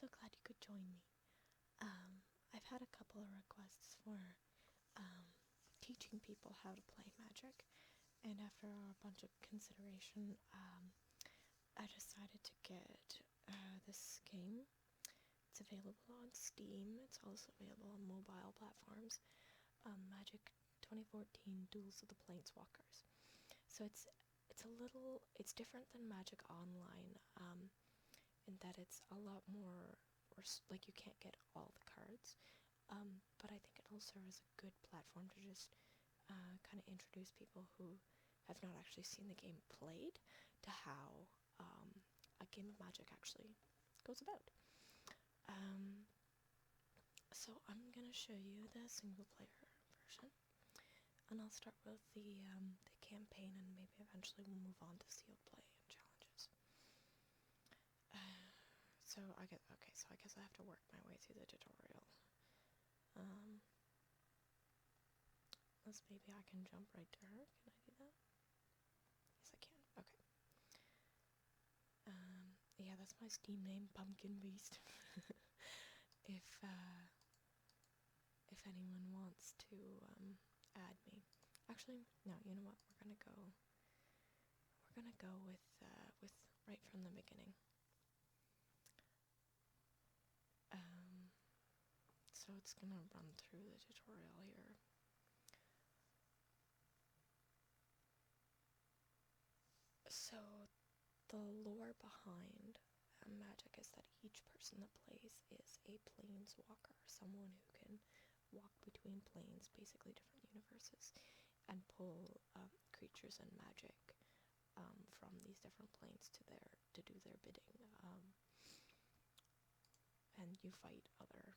so glad you could join me. I've had a couple of requests for teaching people how to play Magic, and after a bunch of consideration, I decided to get this game. It's available on Steam. It's also available on mobile platforms. Magic 2014 Duels of the Planeswalkers. So it's different than Magic Online, in that it's a lot more, like, you can't get all the cards, but I think it'll serve as a good platform to just kind of introduce people who have not actually seen the game played to how a game of Magic actually goes about. So I'm gonna show you the single player version, and I'll start with the campaign, and maybe eventually we'll move on to sealed play and challenges. So I guess I have to work my way through the tutorial. Unless maybe I can jump right to her. Can I do that? Yes, I can. Okay. Yeah, that's my Steam name, Pumpkin Beast. If anyone wants to add me. Actually, no. You know what? We're gonna go with right from the beginning. So it's gonna run through the tutorial here. So the lore behind Magic is that each person that plays is a planeswalker, someone who can walk between planes, basically different universes, and pull creatures and magic from these different planes to do their bidding. And you fight other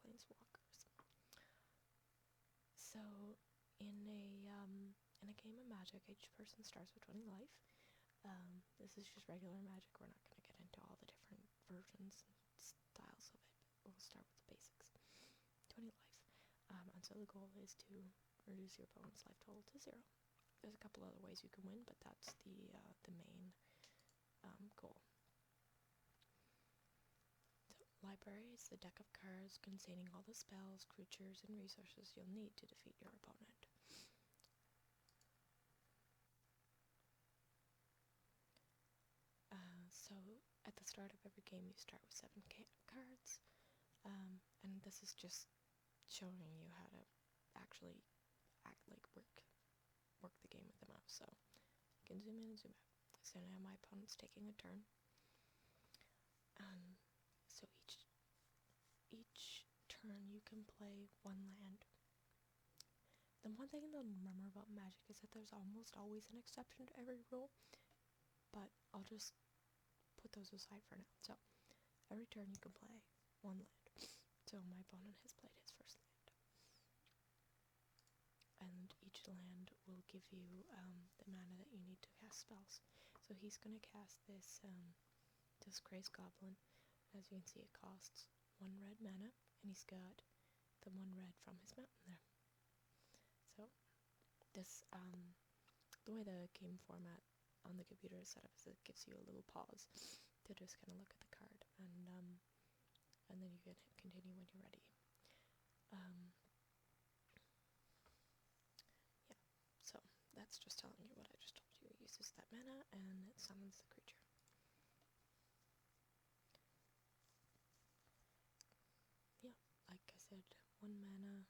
planeswalkers. So in a game of Magic, each person starts with 20 life. This is just regular Magic. We're not going to get into all the different versions and styles of it, but we'll start with the basics. 20 life. And so the goal is to reduce your opponent's life total to 0. There's a couple other ways you can win, but that's the main goal. So, library is the deck of cards containing all the spells, creatures, and resources you'll need to defeat your opponent. So at the start of every game you start with 7 cards, and this is just showing you how to actually work the game with the mouse. So you can zoom in and zoom out. So now my opponent's taking a turn. So each turn you can play 1 land. The one thing to remember about Magic is that there's almost always an exception to every rule, but I'll just put those aside for now. So every turn you can play 1 land. So my opponent has played his first land. And each land will give you the mana that you need to cast spells. So he's going to cast this Crazed Goblin. As you can see, it costs 1 red mana, and he's got the 1 red from his mountain there. So this, the way the game format on the computer is set up is it gives you a little pause to just kind of look at the card, and then you can continue when you're ready. Yeah, so that's just telling you what I just told you. It uses that mana, and it summons the creature. Yeah, like I said, 1 mana.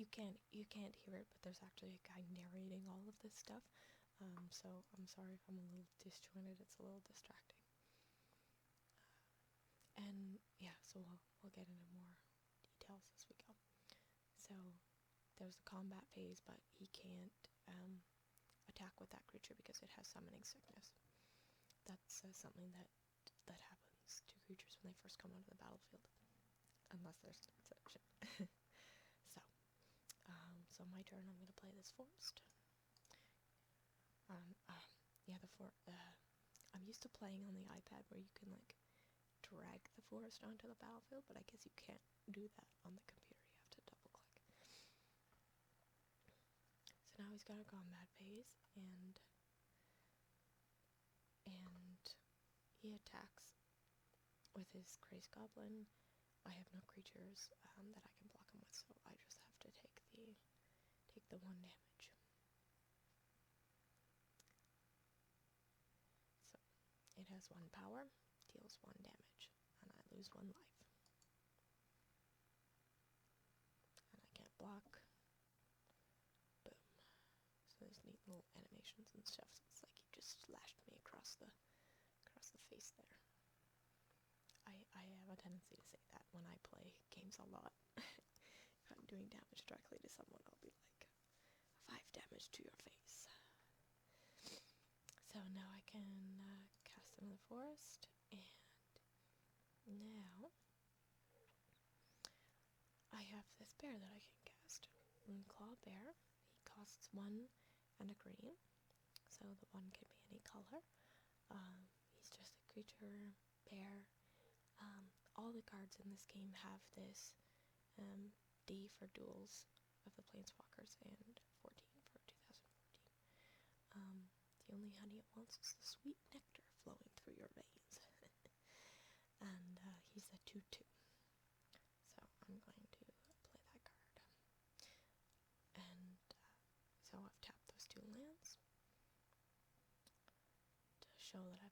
You can't hear it, but there's actually a guy narrating all of this stuff. So I'm sorry if I'm a little disjointed. It's a little distracting. And yeah, so we'll get into more details as we go. So there's the combat phase, but he can't attack with that creature because it has summoning sickness. That's something that happens to creatures when they first come onto the battlefield, unless there's an exception. So my turn. I'm gonna play this forest. I'm used to playing on the iPad where you can like drag the forest onto the battlefield, but I guess you can't do that on the computer. You have to double click. So now he's got a combat phase, and he attacks with his Crazy Goblin, I have no creatures that I can block him with, so I just have to take the 1 damage. So it has 1 power, deals 1 damage, and I lose 1 life. And I can't block. Boom. So there's neat little animations and stuff. So it's like he just slashed me across the face there. I have a tendency to say that when I play games a lot. If I'm doing damage directly to someone, I'll be like, 5 damage to your face. So now I can cast him in the forest, and now I have this bear that I can cast. Runeclaw Bear. He costs 1 and a green, so the 1 can be any color. He's just a creature bear. All the cards in this game have this D for Duels of the Planeswalkers and 14 for 2014. The only honey it wants is the sweet nectar flowing through your veins. And he's a 2/2. So I'm going to play that card. And so I've tapped those 2 lands to show that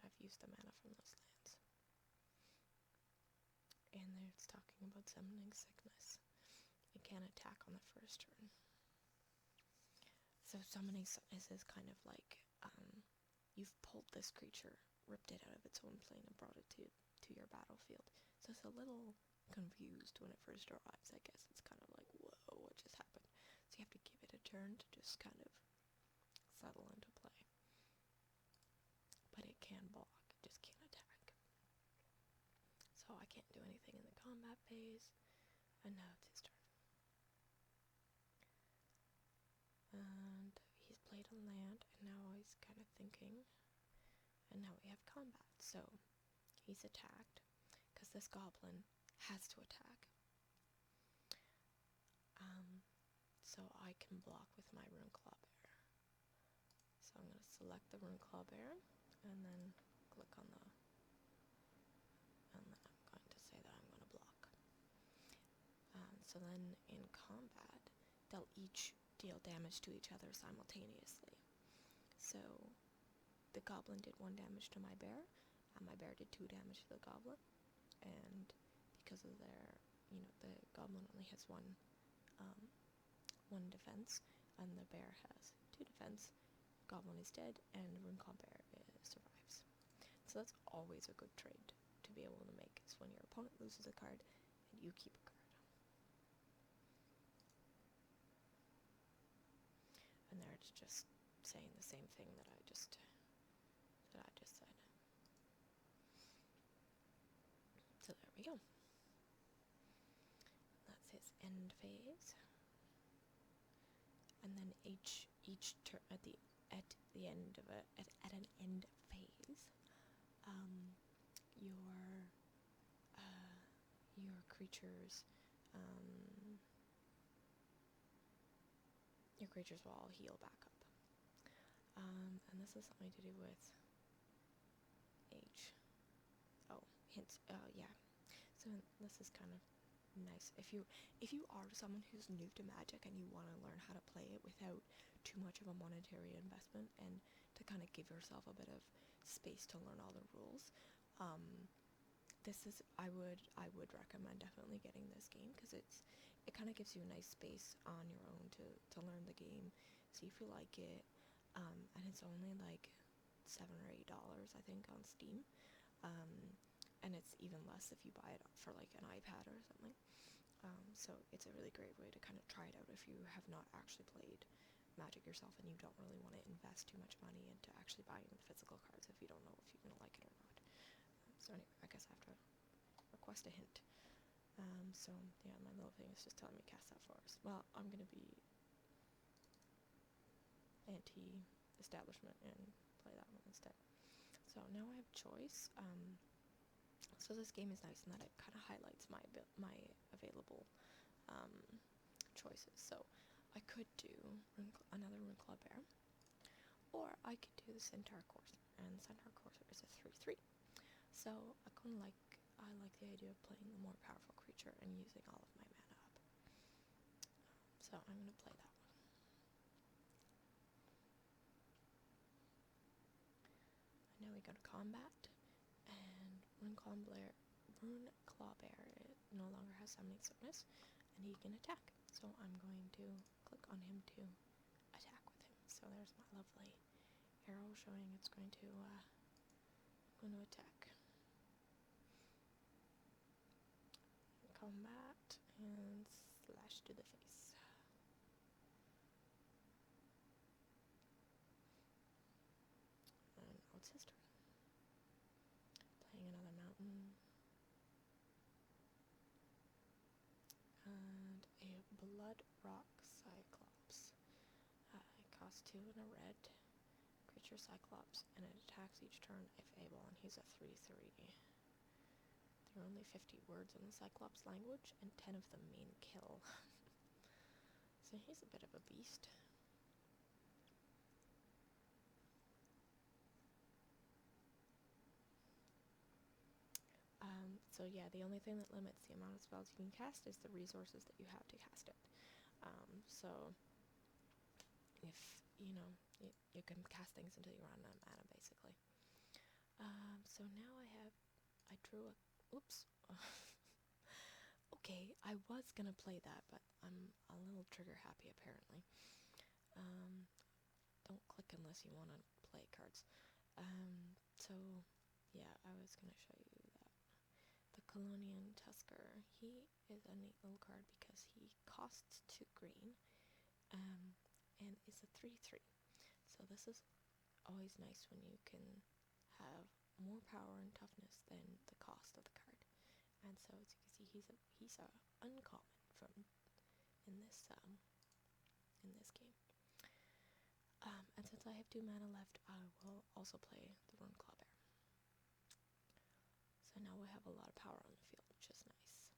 I've used the mana from those lands. And there it's talking about summoning sickness. It can't attack on the first turn. So summoning sickness is kind of like you've pulled this creature, ripped it out of its own plane, and brought it to your battlefield. So it's a little confused when it first arrives, I guess. It's kind of like, whoa, what just happened? So you have to give it a turn to just kind of settle into play. But it can block, it just can't attack. So I can't do anything in the combat phase, and now it's his turn. And he's played on land, and now he's kind of thinking, and now we have combat. So he's attacked, because this goblin has to attack. So I can block with my Runeclaw Bear. So I'm going to select the Runeclaw Bear, and then click on the, and then I'm going to say that I'm going to block. So then in combat, they'll each deal damage to each other simultaneously. So the goblin did 1 damage to my bear, and my bear did 2 damage to the goblin. And because of their, the goblin only has one defense, and the bear has 2 defense, goblin is dead, and Runeclaw Bear survives. So that's always a good trade to be able to make, is when your opponent loses a card, and you keep a card. And there it's just saying the same thing that I just said. So there we go. That's his end phase. And then each turn at the end of it, at an end phase, your creatures will all heal back up. And this is something to do with age. Oh, hints. Yeah. So this is kind of nice. If you are someone who's new to Magic and you want to learn how to play it without too much of a monetary investment, and to kind of give yourself a bit of space to learn all the rules, I would recommend definitely getting this game, because it kind of gives you a nice space on your own to learn the game, see if you like it, and it's only like $7 or $8 I think on Steam, and it's even less if you buy it for like an iPad or something. So it's a really great way to kind of try it out if you have not actually played Magic yourself and you don't really want to invest too much money into actually buying the physical cards if you don't know if you're going to like it or not. So anyway, I guess I have to request a hint. So yeah, my little thing is just telling me cast that forest. Well, I'm going to be anti-establishment and play that one instead. So now I have choice. So this game is nice in that it kind of highlights my available choices. So I could do another Runeclaw Bear, or I could do the Centaur Courser, and Centaur Courser is a 3/3. So I like the idea of playing the more powerful creature and using all of my mana up. So I'm going to play that one. And now we go to combat, and Runeclawbear no longer has summoning sickness, and he can attack. So I'm going to click on him to attack with him. So there's my lovely arrow showing it's going to attack. Combat and slash to the face. And now it's his turn. Playing another mountain. And a Blood Rock Cyclops. It costs 2 and a red. Creature Cyclops, and it attacks each turn if able, and he's a 3/3. There are only 50 words in the Cyclops language, and 10 of them mean kill. So he's a bit of a beast. So yeah, the only thing that limits the amount of spells you can cast is the resources that you have to cast it. So if, you can cast things until you run out of mana, basically. So now I drew a, oops. Okay, I was gonna play that, but I'm a little trigger happy apparently. Don't click unless you want to play cards. So yeah, I was gonna show you that. The Colonian Tusker, he is a neat little card because he costs 2 green, and is a 3/3. So this is always nice when you can have more power and toughness than the cost of the card. And so as you can see, he's a uncommon from in this game. And since I have 2 mana left, I will also play the Runeclawbear. So now we have a lot of power on the field, which is nice.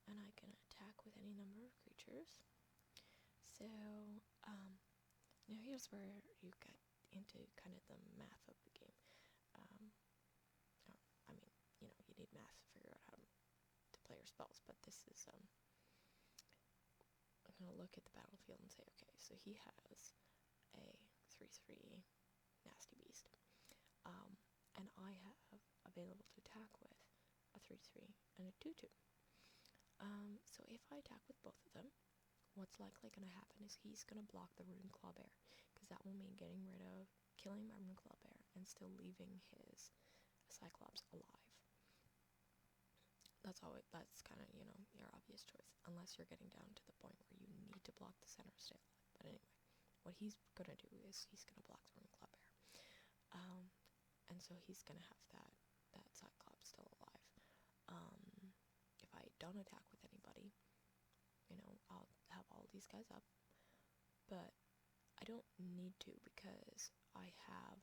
And I can attack with any number of creatures. So now here's where you get into kind of the math of the game. You need math to figure out how to play your spells, but this is I'm gonna look at the battlefield and say, okay, so he has a 3/3 nasty beast, and I have available to attack with a 3/3 and a 2/2. So if I attack with both of them, what's likely going to happen is he's going to block the Runeclawbear, because that will mean killing my Runeclawbear and still leaving his Cyclops alive. That's kind of, your obvious choice, unless you're getting down to the point where you need to block the center to stay alive. But anyway, what he's going to do is he's going to block the Runeclawbear. And so he's going to have that Cyclops still alive. If I don't attack with anybody, I'll have all these guys up, but I don't need to, because I have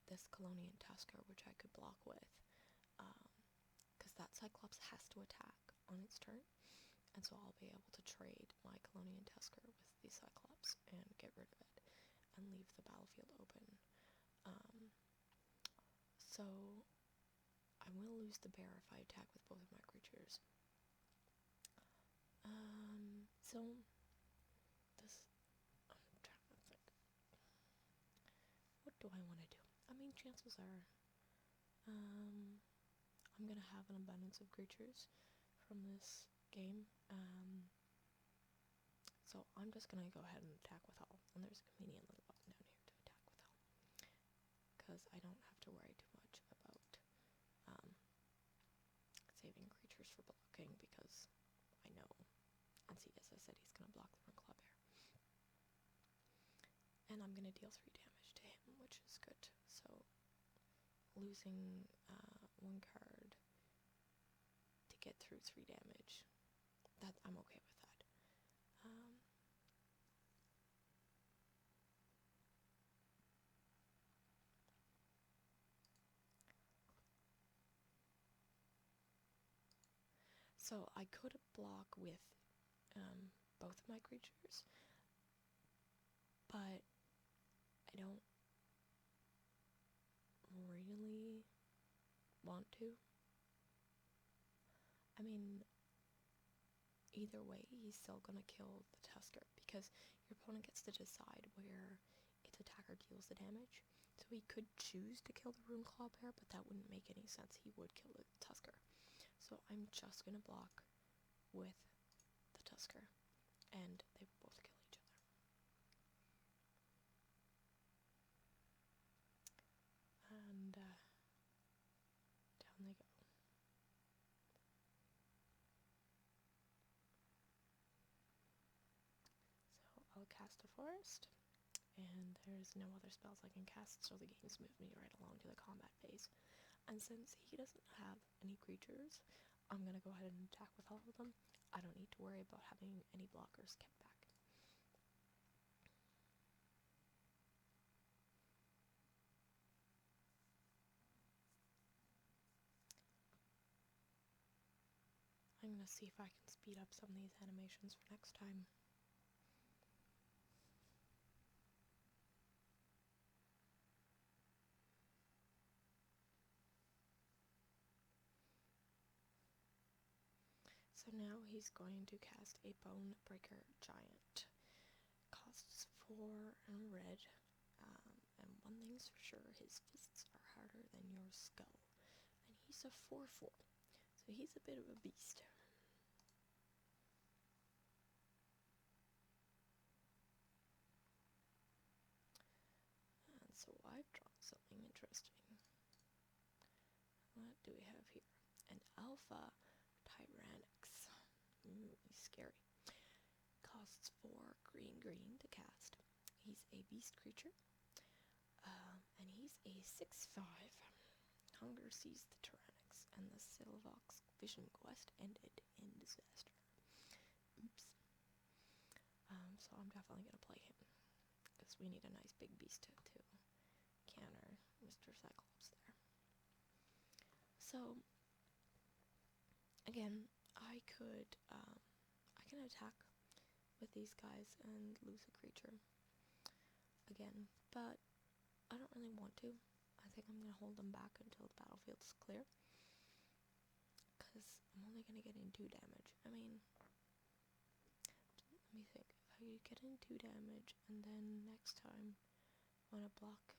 this Colonian Tusker, which I could block with, because that Cyclops has to attack on its turn, and so I'll be able to trade my Colonian Tusker with the Cyclops and get rid of it and leave the battlefield open. So I will lose the bear if I attack with both of my creatures. So this, I'm trying to think. What do I want to do? I mean, chances are, I'm gonna have an abundance of creatures from this game. So I'm just gonna go ahead and attack with all. And there's a convenient little button down here to attack with all, because I don't have to worry too much about saving creatures for blocking, because I know, and see, as I said, he's going to block the Runeclawbear. And I'm going to deal 3 damage to him, which is good. So losing 1 card to get through 3 damage, that I'm okay with that. So I could block with both of my creatures, but I don't really want to. I mean, either way, he's still gonna kill the Tusker, because your opponent gets to decide where its attacker deals the damage. So he could choose to kill the Runeclaw Bear, but that wouldn't make any sense. He would kill the Tusker. So I'm just gonna block with the Tusker, and they both kill each other. And down they go. So I'll cast a forest, and there's no other spells I can cast, so the game's moved me right along to the combat phase. And since he doesn't have any creatures, I'm gonna go ahead and attack with all of them. I don't need to worry about having any blockers kept back. I'm gonna see if I can speed up some of these animations for next time. So now he's going to cast a Bonebreaker Giant. Costs 4 and red, and one thing's for sure, his fists are harder than your skull. And he's a 4/4, so he's a bit of a beast. And so I've drawn something interesting. What do we have here? An Alpha Tyrannix. He's scary. Costs 4 green to cast. He's a beast creature, and he's a 6/5. Hunger seized the Tyrannix, and the Silvox Vision Quest ended in disaster. Oops. So I'm definitely gonna play him, because we need a nice big beast to counter Mr. Cyclops there. So, again, I can attack with these guys and lose a creature again, but I don't really want to. I think I'm gonna hold them back until the battlefield's clear, because I'm only gonna get in 2 damage. I mean, let me think. If I get in 2 damage, and then next time I'm gonna block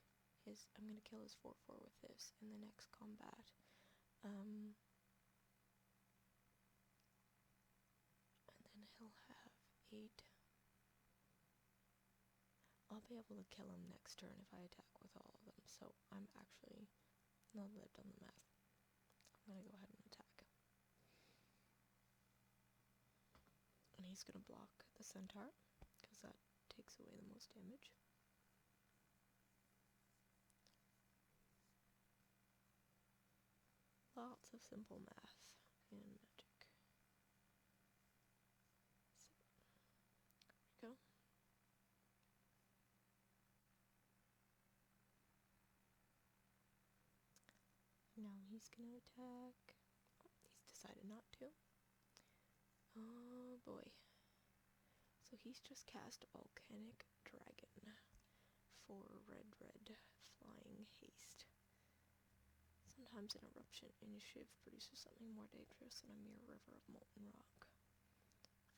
I'm gonna kill his 4/4 with this in the next combat. And then he'll have 8. I'll be able to kill him next turn if I attack with all of them, so I'm actually, now that I've done the math, I'm gonna go ahead and attack. And he's gonna block the Centaur, because that takes away the most damage. Lots of simple math in Magic. So, there we go. Now he's gonna attack. Oh, he's decided not to. Oh boy. So he's just cast Volcanic Dragon for red flying haste. Sometimes an eruption initiative produces something more dangerous than a mere river of molten rock.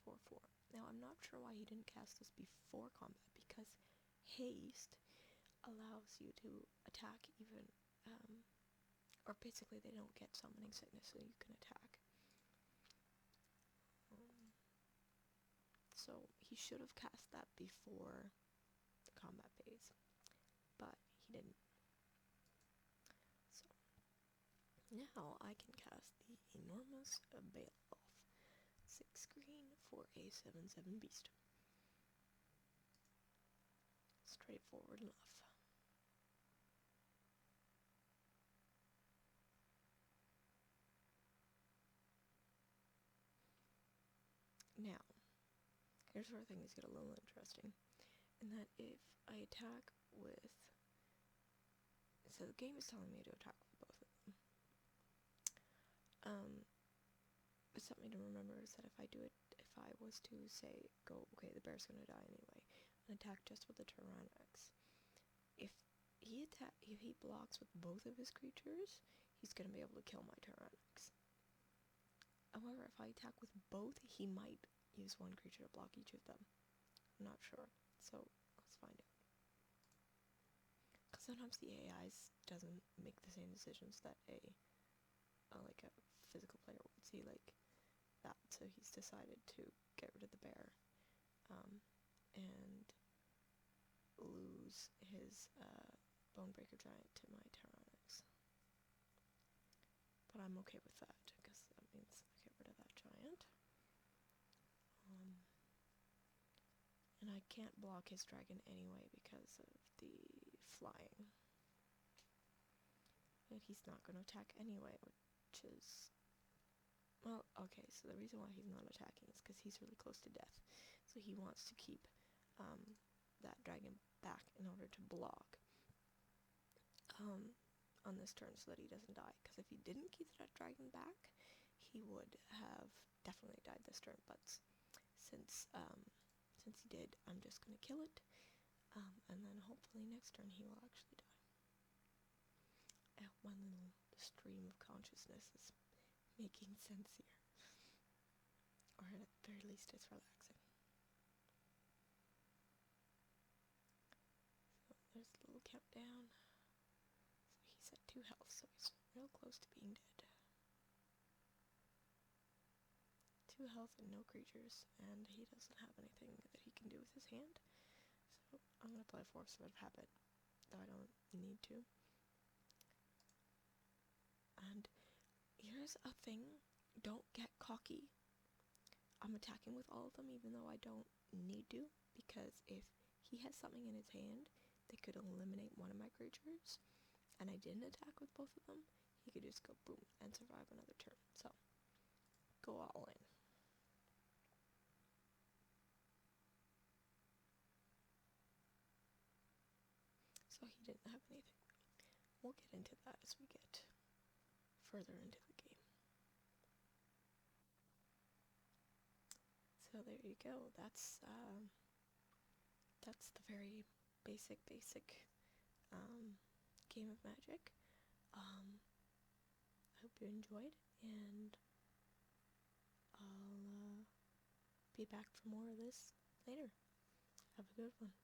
4/4. Now I'm not sure why he didn't cast this before combat, because haste allows you to attack even, or basically they don't get summoning sickness, so you can attack. So he should have cast that before the combat phase, but he didn't. So now I can cast the enormous Beowulf. 6 green for a 7/7 beast. Straightforward enough. Now, here's where things get a little interesting, in that if I attack with, so the game is telling me to attack with both of them. But something to remember is that if I was to say, okay, the bear's gonna die anyway, and attack just with the Tyrannix, if he blocks with both of his creatures, he's going to be able to kill my Tyranids. However, if I attack with both, he might use one creature to block each of them. I'm not sure, so let's find out. Because sometimes the AIs doesn't make the same decisions that like a physical player would see, like that. So he's decided to get rid of the bear, and lose his Bonebreaker Giant to my Tyranids. But I'm okay with that, because that means I get rid of that giant. And I can't block his dragon anyway because of the flying. And he's not going to attack anyway, which is... Well, okay, so the reason why he's not attacking is because he's really close to death. So he wants to keep that dragon back in order to block on this turn so that he doesn't die. Because if he didn't keep that dragon back, he would have definitely died this turn. But since he did, I'm just going to kill it. And then hopefully next turn he will actually die. I hope my little stream of consciousness is making sense here. Or at the very least it's relaxing. So there's a little countdown. So he's at 2 health, so he's real close to being dead. 2 health and no creatures, and he doesn't have anything that he can do with his hand. So I'm going to play Force of Habit, though I don't need to. And here's a thing, don't get cocky. I'm attacking with all of them even though I don't need to, because if he has something in his hand that could eliminate one of my creatures, and I didn't attack with both of them, he could just go boom and survive another turn. So, go all in. So he didn't have anything. We'll get into that as we get further into the game. So there you go. That's the very basic game of Magic. I hope you enjoyed, and I'll be back for more of this later. Have a good one.